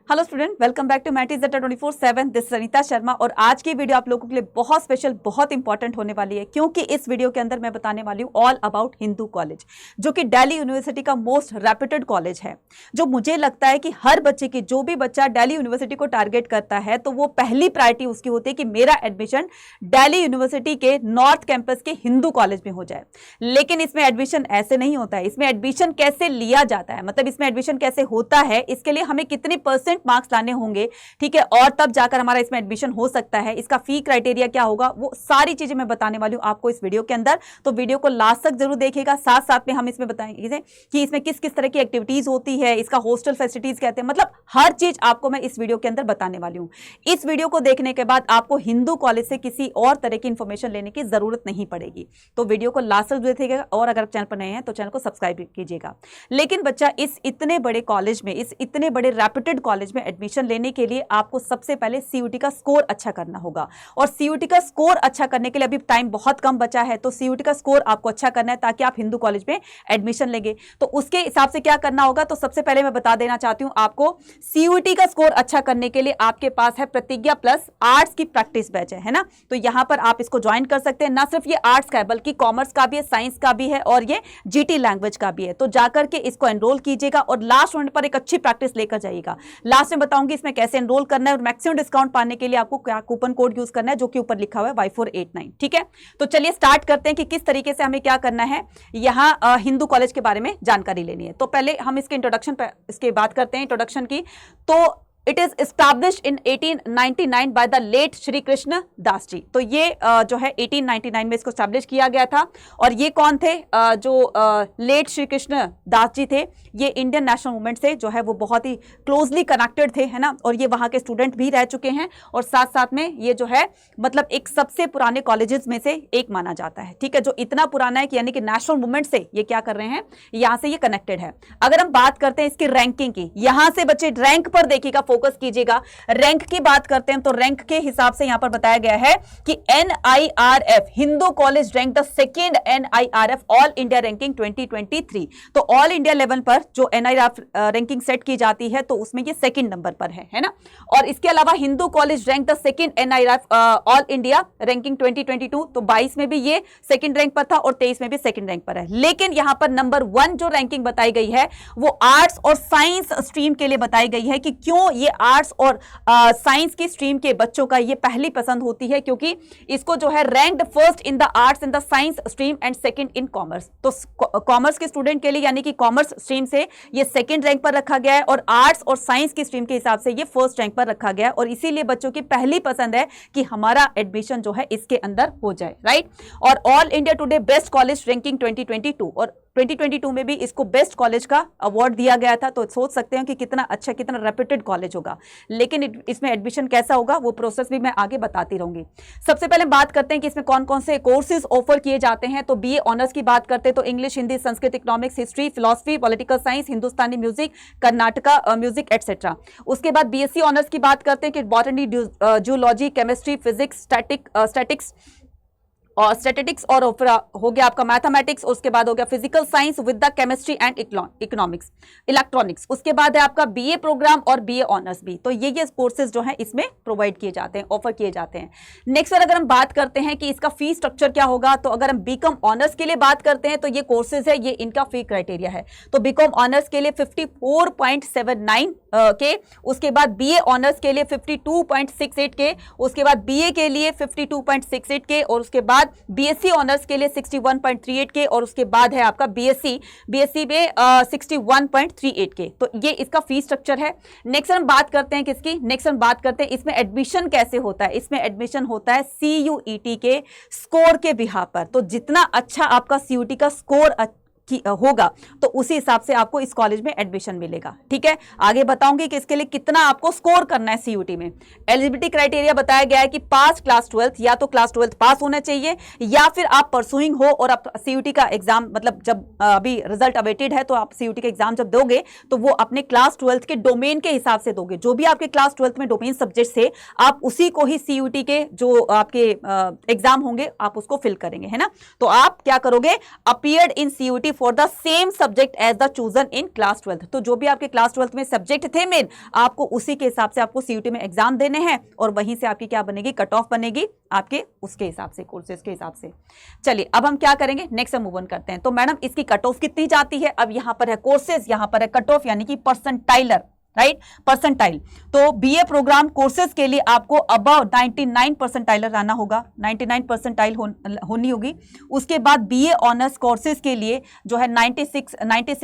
Hello student, welcome back to मैटिस 24/7। This Sarita Sharma और आज की वीडियो आप लोगों के लिए बहुत स्पेशल, बहुत इंपॉर्टेंट होने वाली है क्योंकि इस वीडियो के अंदर मैं बताने वाली हूँ ऑल अबाउट हिंदू कॉलेज, जो कि दिल्ली यूनिवर्सिटी का मोस्ट रेप्यूटेड कॉलेज है। जो मुझे लगता है कि हर बच्चे की, जो भी बच्चा दिल्ली यूनिवर्सिटी को टारगेट करता है तो वो पहली प्रायोरिटी उसकी होती है कि मेरा एडमिशन दिल्ली यूनिवर्सिटी के नॉर्थ कैंपस के हिंदू कॉलेज में हो जाए। लेकिन इसमें एडमिशन ऐसे नहीं होता है। इसमें एडमिशन कैसे लिया जाता है, मतलब इसमें एडमिशन कैसे होता है, इसके लिए हमें कितने % मार्क्स लाने होंगे, ठीक है, और तब जाकर हमारा इसमें एडमिशन हो सकता है। इसका फी क्राइटेरिया क्या होगा, वो सारी चीजें मैं बताने वाली हूं आपको इस वीडियो के अंदर। तो वीडियो को लास्ट तक जरूर देखिएगा। साथ साथ में हम इसमें बताएंगे कि इसमें किस किस तरह की एक्टिविटीज होती है, इसका हॉस्टल फैसिलिटीज कहते हैं, मतलब हर चीज आपको मैं इस वीडियो के अंदर बताने वाली हूं। इस वीडियो को देखने के बाद आपको हिंदू कॉलेज से किसी और तरह की इंफॉर्मेशन लेने की जरूरत नहीं पड़ेगी। तो वीडियो को लास्ट तक देखिएगा और अगर चैनल पर नए हैं तो चैनल को सब्सक्राइब कीजिएगा। लेकिन बच्चा, इस इतने बड़े कॉलेज में, इस इतने बड़े रेप्यूटेड कॉलेज में एडमिशन लेने के लिए आपको सबसे पहले सीयूटी का स्कोर अच्छा करना होगा। और सीयूटी का स्कोर अच्छा करने के लिए अभी टाइम बहुत कम बचा है, तो सीयूटी का स्कोर आपको अच्छा करना है ताकि आप हिंदू कॉलेज में एडमिशन लेंगे। तो उसके हिसाब से क्या करना होगा, तो सबसे पहले मैं बता देना चाहती हूं आपको, सीयूटी का स्कोर अच्छा करने के लिए आपके पास है प्रतिज्ञा प्लस आर्ट्स की प्रैक्टिस बैच है ना। तो यहां पर आप इसको ज्वाइन कर सकते हैं। ना सिर्फ ये आर्ट्स का है बल्कि कॉमर्स का भी है, साइंस का भी है और ये जीटी लैंग्वेज का भी है। तो जाकर के इसको एनरोल कीजिएगा और लास्ट मिनट पर एक अच्छी प्रैक्टिस लेकर जाइएगा। लास्ट में बताऊंगी इसमें कैसे एनरोल करना है और मैक्सिमम डिस्काउंट पाने के लिए आपको क्या कूपन कोड यूज करना है, जो कि ऊपर लिखा हुआ है Y489। ठीक है, तो चलिए स्टार्ट करते हैं कि किस तरीके से हमें क्या करना है, यहां हिंदू कॉलेज के बारे में जानकारी लेनी है। तो पहले हम इसके इंट्रोडक्शन पे इसके बात करते हैं, इंट्रोडक्शन की। तो it is established in 1899 by the late Shri Krishna Das ji. तो ये जो है 1899 में इसको एस्टैब्लिश किया गया था। और ये कौन थे, जो लेट श्री कृष्ण दास जी थे, ये इंडियन नेशनल मूवमेंट से जो है वो बहुत ही क्लोजली कनेक्टेड थे, है ना। और ये वहाँ के स्टूडेंट भी रह चुके हैं और साथ साथ में ये जो है मतलब एक सबसे पुराने कॉलेजेस में से एक माना जाता है। ठीक है, जो इतना पुराना है कि यानी कि नेशनल मूवमेंट से ये क्या कर रहे हैं, यहाँ से ये कनेक्टेड है। अगर हम बात करते हैं इसकी रैंकिंग की, यहाँ से बच्चे रैंक पर देखिएगा, फोकस कीजिएगा। रैंक की बात करते हैं तो रैंक के हिसाब से यहां पर बताया गया है कि NIRF Hindu college rank the second NIRF all India ranking 2023। तो ऑल इंडिया लेवल पर जो NIRF रैंकिंग सेट की जाती है तो उसमें ये सेकंड नंबर पर है ना। और इसके अलावा Hindu college rank the second NIRF all India ranking 2022। तो 22 में भी ये सेकंड रैंक पर था और 23 में भी सेकंड रैंक पर है। लेकिन यहां पर नंबर 1 जो रैंकिंग बताई गई है वो आर्ट्स और साइंस स्ट्रीम के लिए बताई गई है कि क्यों ये आर्ट्स और साइंस की स्ट्रीम के बच्चों का ये पहली पसंद होती है, क्योंकि इसको जो है ranked first in the arts in the science stream and second in commerce. तो कॉमर्स के स्टूडेंट के लिए यानी कि कॉमर्स स्ट्रीम से ये सेकंड रैंक पर रखा गया है और आर्ट्स और साइंस की स्ट्रीम के हिसाब से ये फर्स्ट रैंक पर रखा गया है। और इसीलिए बच्चों की पहली पसंद है कि हमारा एडमिशन जो है इसके अंदर हो जाए, राइट। और all India today best college ranking 2022 और 2022 में भी इसको बेस्ट कॉलेज का अवार्ड दिया गया था। तो सोच सकते हैं कि कितना अच्छा, कितना रेप्यूटेड कॉलेज होगा। लेकिन इसमें एडमिशन कैसा होगा वो प्रोसेस भी मैं आगे बताती रहूंगी। सबसे पहले बात करते हैं कि इसमें कौन कौन से कोर्सेज ऑफर किए जाते हैं। तो BA ऑनर्स की बात करते हैं तो English, Hindi, Sanskrit, economics, history, philosophy, political science, Hindustani music, Karnataka music etcetera. उसके बाद BSc ऑनर्स की बात करते हैं कि botany, zoology, chemistry, physics, statics और स्टैटिस्टिक्स और हो गया आपका मैथमेटिक्स। उसके बाद हो गया physical science with the chemistry and economics, electronics. उसके बाद है आपका BA प्रोग्राम और BA ऑनर्स भी। तो ये कोर्सेज जो है इसमें प्रोवाइड किए जाते हैं, ऑफर किए जाते हैं। नेक्स्ट पर अगर हम बात करते हैं कि इसका फी स्ट्रक्चर क्या होगा, तो अगर हम BCom ऑनर्स के लिए बात करते हैं तो ये कोर्सेज है, ये इनका फी क्राइटेरिया है। तो BCom ऑनर्स के लिए 54.79 के, उसके बाद BA ऑनर्स के लिए 52.68 के, उसके बाद BA के लिए 52.68 के, और उसके बाद BSc ऑनर्स के लिए 61.38 के, और उसके बाद है आपका BSc में 61.38 के। तो ये इसका फी स्ट्रक्चर है। नेक्स्ट हम बात करते हैं किसकी, नेक्स्ट हम बात करते हैं इसमें एडमिशन कैसे होता है। इसमें एडमिशन होता है CUET के स्कोर के बिहाफ पर। तो जितना अच्छा आपका CUET का स्कोर होगा तो उसी हिसाब से आपको इस कॉलेज में एडमिशन मिलेगा। ठीक है, आगे बताऊंगी कि इसके लिए कितना आपको स्कोर करना है CUET में। एलिजिबिलिटी क्राइटेरिया बताया गया है कि पास क्लास 12th, या तो क्लास 12th पास होना चाहिए या फिर आप परसुइंग हो और आप CUET का एग्जाम, मतलब जब अभी रिजल्ट अवेटेड है तो आप CUET का एग्जाम जब दोगे तो वो अपने क्लास 12th के डोमेन के हिसाब से दोगे। जो भी आपके क्लास 12th में डोमेन सब्जेक्ट थे आप उसी को ही CUET के जो आपके एग्जाम होंगे आप उसको फिल करेंगे, है ना। तो आप क्या करोगे, appeared in CUET for the same subject as the chosen in class 12। तो जो भी आपके क्लास 12 में सब्जेक्ट थे मेन, आपको उसी के हिसाब से आपको सीयूटी में एग्जाम देने हैं और वहीं से आपकी क्या बनेगी, कट ऑफ बनेगी आपके उसके हिसाब से, कोर्सेज के हिसाब से। चलिए अब हम क्या करेंगे, नेक्स्ट हम मूव ऑन करते हैं। तो मैडम इसकी कट ऑफ कितनी जाती है, अब यहां पर है कोर्सेज, यहां पर है कट ऑफ यानी कि परसेंटाइलर, राइट, परसेंटाइल। तो बीए प्रोग्राम कोर्सेज के लिए आपको अबव 99 परसेंटाइलर आना होगा, 99 परसेंटाइल होनी होगी। उसके बाद बीए ऑनर्स कोर्सेज के लिए जो है 96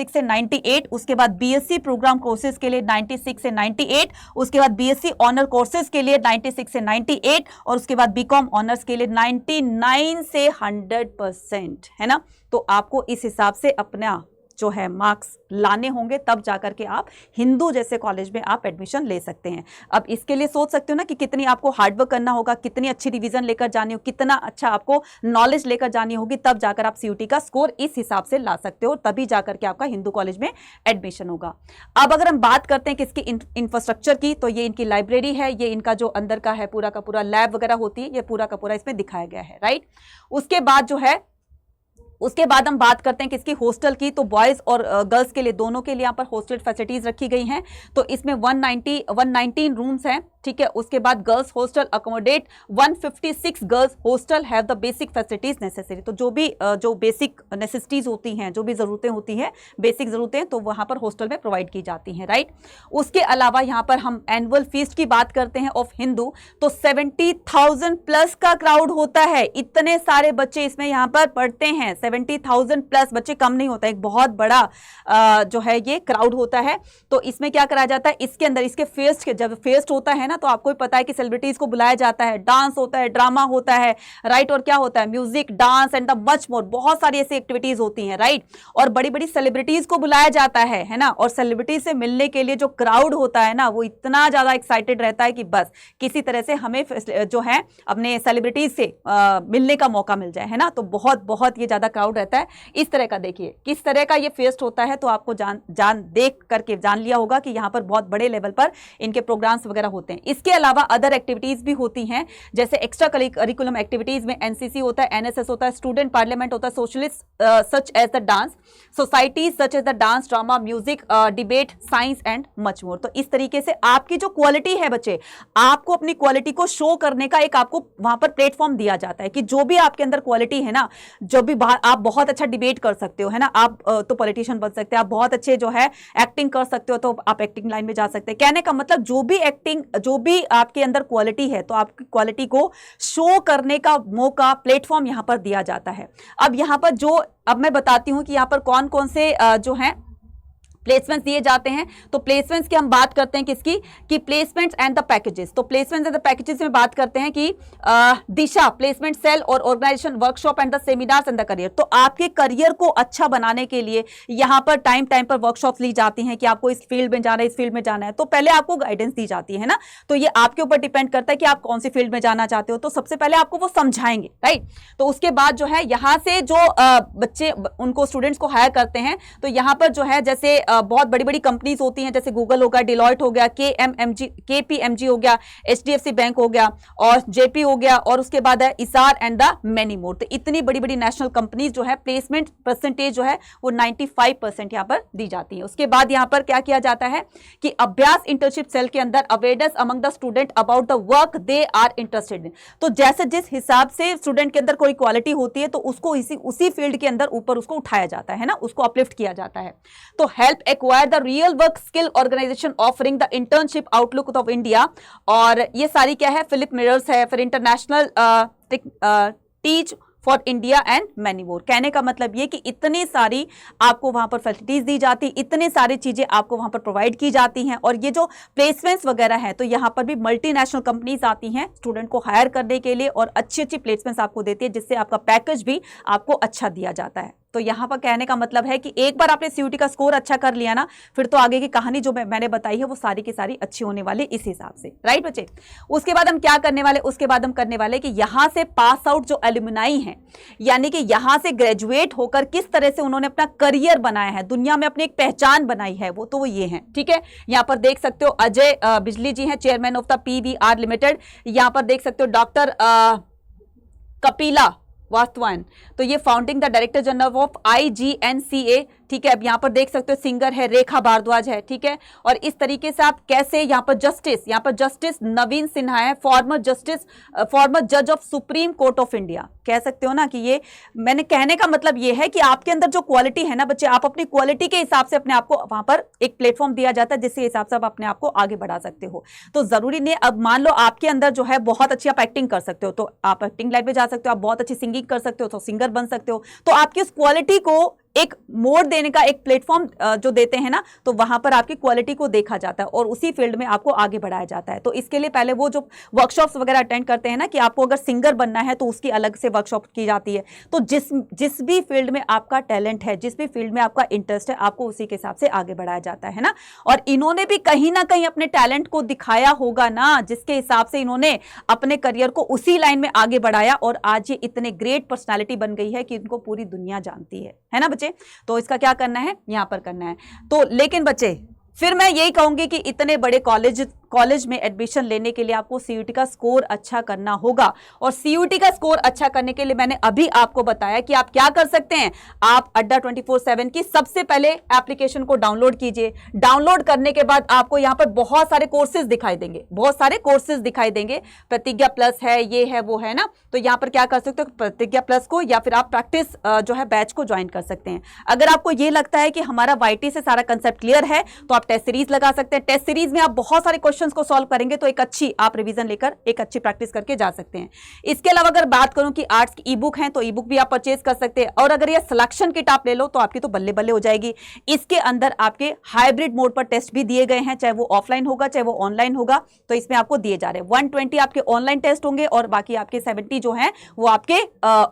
से 98, उसके बाद बीएससी प्रोग्राम कोर्सेज के लिए 96 से 98, उसके बाद बीएससी ऑनर कोर्सेज के लिए 96 से 98 और उसके बाद बीकॉम ऑनर्स के लिए 99 से 100%, है ना। तो आपको इस हिसाब से अपना जो है मार्क्स लाने होंगे, तब जाकर के आप हिंदू जैसे कॉलेज में आप एडमिशन ले सकते हैं। अब इसके लिए सोच सकते हो ना कि कितनी आपको हार्डवर्क करना होगा, कितनी अच्छी रिवीजन लेकर जानी हो, कितना अच्छा आपको नॉलेज लेकर जानी होगी, तब जाकर आप सीयूटी का स्कोर इस हिसाब से ला सकते हो, तभी जाकर के आपका हिंदू कॉलेज में एडमिशन होगा। अब अगर हम बात करते हैं किसकी इंफ्रास्ट्रक्चर की, तो ये इनकी लाइब्रेरी है, ये इनका जो अंदर का है पूरा का पूरा लैब वगैरह होती है, ये पूरा का पूरा इसमें दिखाया गया है, राइट। उसके बाद जो है, उसके बाद हम बात करते हैं किसकी, हॉस्टल की। तो बॉयज और गर्ल्स के लिए दोनों के लिए यहाँ पर हॉस्टल फैसिलिटीज रखी गई हैं। तो इसमें 119 रूम्स हैं, ठीक है। उसके बाद girls hostel accommodate 156 girls hostel have the basic facilities necessary. तो जो बेसिक नेसेसिटीज होती हैं, जो भी जरूरतें होती हैं, बेसिक जरूरतें, तो वहां पर हॉस्टल में प्रोवाइड की जाती हैं, राइट। उसके अलावा यहाँ पर हम एनुअल फीस की बात करते हैं ऑफ हिंदू, तो 70,000 प्लस का क्राउड होता है। इतने सारे बच्चे इसमें यहाँ पर पढ़ते हैं, 70,000 प्लस बच्चे कम नहीं होता, एक बहुत बड़ा जो है ये क्राउड होता है। तो इसमें क्या कराया जाता है, इसके अंदर इसके फेस्ट, जब फेस्ट होता है ना, तो आपको भी पता है कि सेलिब्रिटीज को बुलाया जाता है, डांस होता है, ड्रामा होता है, राइट, और क्या होता है, music, dance and the much more, बहुत सारी ऐसी एक्टिविटीज होती हैं, राइट। और बड़ी बड़ी सेलिब्रिटीज को बुलाया जाता है ना। और सेलिब्रिटीज से मिलने के लिए जो क्राउड होता है ना, वो इतना ज्यादा एक्साइटेड रहता है कि बस किसी तरह से हमें जो है अपने सेलिब्रिटीज से मिलने का मौका मिल जाए, है ना। तो बहुत बहुत ये ज्यादा क्राउड रहता है। इस तरह का देखिए किस तरह का ये फेस्ट होता है, तो आपको देख करके जान लिया होगा कि यहाँ पर बहुत बड़े लेवल पर इनके प्रोग्राम्स वगैरह होते हैं। इसके अलावा अदर एक्टिविटीज भी होती हैं, जैसे एक्स्ट्रा करिकुलम एक्टिविटीज में एनसीसी होता है, एनएसएस होता है, स्टूडेंट पार्लियामेंट होता है, socialist such as the dance, societies such as the dance, drama, music, debate, science and much more. तो इस तरीके से आपकी जो क्वालिटी है बच्चे, आपको अपनी क्वालिटी को शो करने का एक आपको वहां पर प्लेटफॉर्म दिया जाता है कि जो भी आपके अंदर क्वालिटी है ना, जो भी आप बहुत अच्छा डिबेट कर सकते हो, है ना, आप तो पॉलिटिशियन बन सकते हैं, आप बहुत अच्छे जो है एक्टिंग कर सकते हो, तो आप एक्टिंग लाइन में जा सकते हैं। कहने का मतलब जो भी आपके अंदर क्वालिटी है, तो आपकी क्वालिटी को शो करने का मौका, प्लेटफॉर्म यहां पर दिया जाता है। अब यहां पर अब मैं बताती हूं कि यहां पर कौन कौन से जो हैं प्लेसमेंट्स दिए जाते हैं। तो प्लेसमेंट्स की हम बात करते हैं किसकी, कि प्लेसमेंट्स एंड द पैकेजेस। तो प्लेसमेंट्स एंड द पैकेजेस में बात करते हैं कि दिशा प्लेसमेंट सेल और organisation workshop and the seminars and the career. तो आपके करियर को अच्छा बनाने के लिए यहाँ पर टाइम पर वर्कशॉप्स ली जाती हैं कि आपको इस फील्ड में जाना है, इस फील्ड में जाना है, तो पहले आपको गाइडेंस दी जाती है ना। तो ये आपके ऊपर डिपेंड करता है कि आप कौन सी फील्ड में जाना चाहते हो। तो सबसे पहले आपको वो समझाएंगे, राइट। तो उसके बाद जो है यहाँ से जो बच्चे उनको स्टूडेंट्स को हायर करते हैं, तो यहाँ पर जो है जैसे बहुत बड़ी बड़ी कंपनीज होती हैं, जैसे गूगल हो गया, डिलॉयट हो गया, केपीएमजी हो गया, एचडीएफसी बैंक हो गया और जेपी हो गया, और उसके बाद है इसार एंड द मेनी मोर। तो इतनी बड़ी बड़ी नेशनल कंपनीज जो है प्लेसमेंट परसेंटेज जो है वो 95% यहाँ पर दी जाती है। उसके बाद यहाँ पर क्या किया जाता है कि अभ्यास इंटर्नशिप सेल के अंदर awareness among the student about the work they are interested in. तो जैसे जिस हिसाब से स्टूडेंट के अंदर कोई क्वालिटी होती है, तो उसको उसी फील्ड के अंदर ऊपर उसको उठाया जाता है ना, उसको अपलिफ्ट किया जाता है। तो help acquire the real work skill organisation offering the internship outlook of India, और ये सारी क्या है, फिलिप मिरर्स है, फिर international Teach For India and many more. कहने का मतलब ये कि इतनी सारी आपको वहां पर फैसिलिटीज दी जाती, इतनी सारी चीजें आपको वहां पर प्रोवाइड की जाती हैं। और ये जो प्लेसमेंट्स वगैरह हैं, तो यहाँ पर भी मल्टीनेशनल कंपनीज आती हैं स्टूडेंट को हायर करने के लिए और अच्छी अच्छी प्लेसमेंट्स आपको देती है, जिससे आपका पैकेज भी आपको अच्छा दिया जाता है। तो यहाँ पर कहने का मतलब है कि एक बार आपने सीयूटी का स्कोर अच्छा कर लिया ना, फिर तो आगे की कहानी जो मैंने बताई है वो सारी की सारी अच्छी होने वाली इस हिसाब से, राइट बच्चे। उसके बाद हम क्या करने वाले, उसके बाद हम करने वाले कि यहाँ से पास आउट जो एल्यूमिनाई हैं, यानी कि यहाँ से ग्रेजुएट होकर किस तरह से उन्होंने अपना करियर बनाया है, दुनिया में अपनी एक पहचान बनाई है, वो तो वो ये हैं, ठीक है। यहाँ पर देख सकते हो अजय बिजली जी हैं, chairman of the PVR limited. यहाँ पर देख सकते हो डॉक्टर कपिला वास्तवायन, तो ये founding the director general of IGNCA, ठीक है। अब यहाँ पर देख सकते हो सिंगर है रेखा भारद्वाज है, ठीक है। और इस तरीके से आप कैसे यहाँ पर जस्टिस नवीन सिन्हा है, फॉर्मर जज of supreme court of India. कह सकते हो ना कि ये, मैंने कहने का मतलब ये है कि आपके अंदर जो क्वालिटी है ना बच्चे, आप अपनी क्वालिटी के हिसाब से अपने आप को वहां पर एक प्लेटफॉर्म दिया जाता है जिसके हिसाब से आप अपने आप को आगे बढ़ा सकते हो। तो जरूरी नहीं, अब मान लो आपके अंदर जो है बहुत अच्छी आप एक्टिंग कर सकते हो तो आप एक्टिंग लाइन में जा सकते हो, आप बहुत अच्छी सिंगिंग कर सकते हो तो सिंगर बन सकते हो। तो आपकी उस क्वालिटी को एक मोड़ देने का एक प्लेटफॉर्म जो देते हैं ना, तो वहां पर आपकी क्वालिटी को देखा जाता है और उसी फील्ड में आपको आगे बढ़ाया जाता है। तो इसके लिए पहले वो जो वर्कशॉप्स वगैरह अटेंड करते हैं ना, कि आपको अगर सिंगर बनना है तो उसकी अलग से वर्कशॉप की जाती है। तो जिस भी फील्ड में आपका टैलेंट है, जिस भी फील्ड में आपका इंटरेस्ट है, आपको उसी के हिसाब से आगे बढ़ाया जाता है ना। और इन्होंने भी कहीं ना कहीं अपने टैलेंट को दिखाया होगा ना, जिसके हिसाब से इन्होंने अपने करियर को उसी लाइन में आगे बढ़ाया और आज ये इतने ग्रेट पर्सनैलिटी बन गई है कि इनको पूरी दुनिया जानती है ना बच्चे। तो इसका क्या करना है, यहां पर करना है। तो लेकिन बच्चे फिर मैं यही कहूंगी कि इतने बड़े कॉलेज में एडमिशन लेने के लिए आपको सीयूटी का स्कोर अच्छा करना होगा। और सीयूटी का स्कोर अच्छा करने के लिए मैंने अभी आपको बताया कि आप क्या कर सकते हैं। आप अड्डा 24/7 की सबसे पहले एप्लीकेशन को डाउनलोड कीजिए। डाउनलोड करने के बाद आपको यहां पर बहुत सारे कोर्सेज दिखाई देंगे, प्रतिज्ञा प्लस है, ये है वो है ना। तो यहां पर क्या कर सकते हो, प्रतिज्ञा प्लस को या फिर आप प्रैक्टिस जो है बैच को ज्वाइन कर सकते हैं। अगर आपको ये लगता है कि हमारा YT से सारा कंसेप्ट क्लियर है तो आप टेस्ट सीरीज लगा सकते हैं। टेस्ट सीरीज में आप बहुत सारे क्वेश्चंस को सॉल्व करेंगे तो एक अच्छी आप रिवीजन लेकर एक अच्छी प्रैक्टिस करके जा सकते हैं। इसके अलावा अगर बात करूं कि आर्ट्स की ई-बुक है तो ई-बुक भी आप परचेज कर सकते हैं। और अगर ये सिलेक्शन किट आप ले लो तो आपकी तो बल्ले बल्ले हो जाएगी। इसके अंदर आपके हाइब्रिड मोड पर टेस्ट भी दिए गए हैं, चाहे वो ऑफलाइन होगा चाहे वो ऑनलाइन होगा। तो इसमें आपको दिए जा रहे हैं 120 आपके ऑनलाइन टेस्ट होंगे और बाकी आपके 70 जो है वो आपके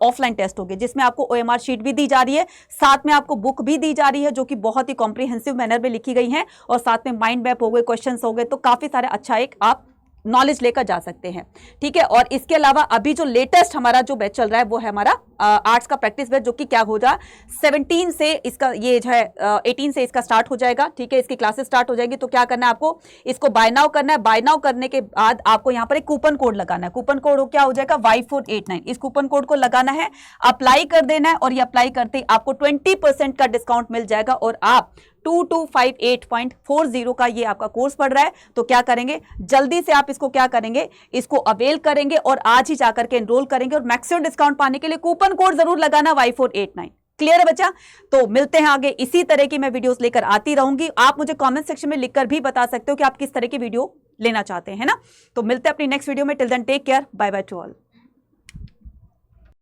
ऑफलाइन टेस्ट होंगे, जिसमें आपको OMR शीट भी दी जा रही है, साथ में आपको बुक भी दी जा रही है जो कि बहुत ही कॉम्प्रिहेंसिव मैनर में लिखी गई है और साथ में माइंड मैप हो गए, क्वेश्चंस हो गए। तो काफी सारे अच्छा एक आप नॉलेज लेकर जा सकते हैं, ठीक है। और इसके अलावा अभी जो लेटेस्ट हमारा जो बैच चल रहा है वो है हमारा आर्ट्स का प्रैक्टिस बैच, जो कि क्या होगा 17 से इसका ये जो है 18 से इसका स्टार्ट हो जाएगा, ठीक है। इसकी क्लासेस स्टार्ट हो जाएगी। तो क्या करना है आपको, इसको बाय नाउ करना है। बाय नाउ करने के बाद आपको यहाँ पर एक कूपन कोड लगाना है। कूपन कोड क्या हो जाएगा, Y489। इस कूपन कोड को लगाना है, अप्लाई कर देना है और ये अप्लाई करते ही आपको 20% का डिस्काउंट मिल जाएगा और आप 2258.40 का ये आपका कोर्स पड़ रहा है। तो क्या करेंगे, जल्दी से आप इसको क्या करेंगे, इसको अवेल करेंगे और आज ही जाकर के एनरोल करेंगे और मैक्सिमम डिस्काउंट पाने के लिए कूपन कोड जरूर लगाना Y489। क्लियर है बच्चा। तो मिलते हैं आगे, इसी तरह की मैं वीडियोस लेकर आती रहूंगी। आप मुझे कमेंट सेक्शन में लिखकर भी बता सकते हो कि आप किस तरह की वीडियो लेना चाहते हैं ना। तो मिलते हैं अपनी नेक्स्ट वीडियो में। Till then take care, bye bye to all.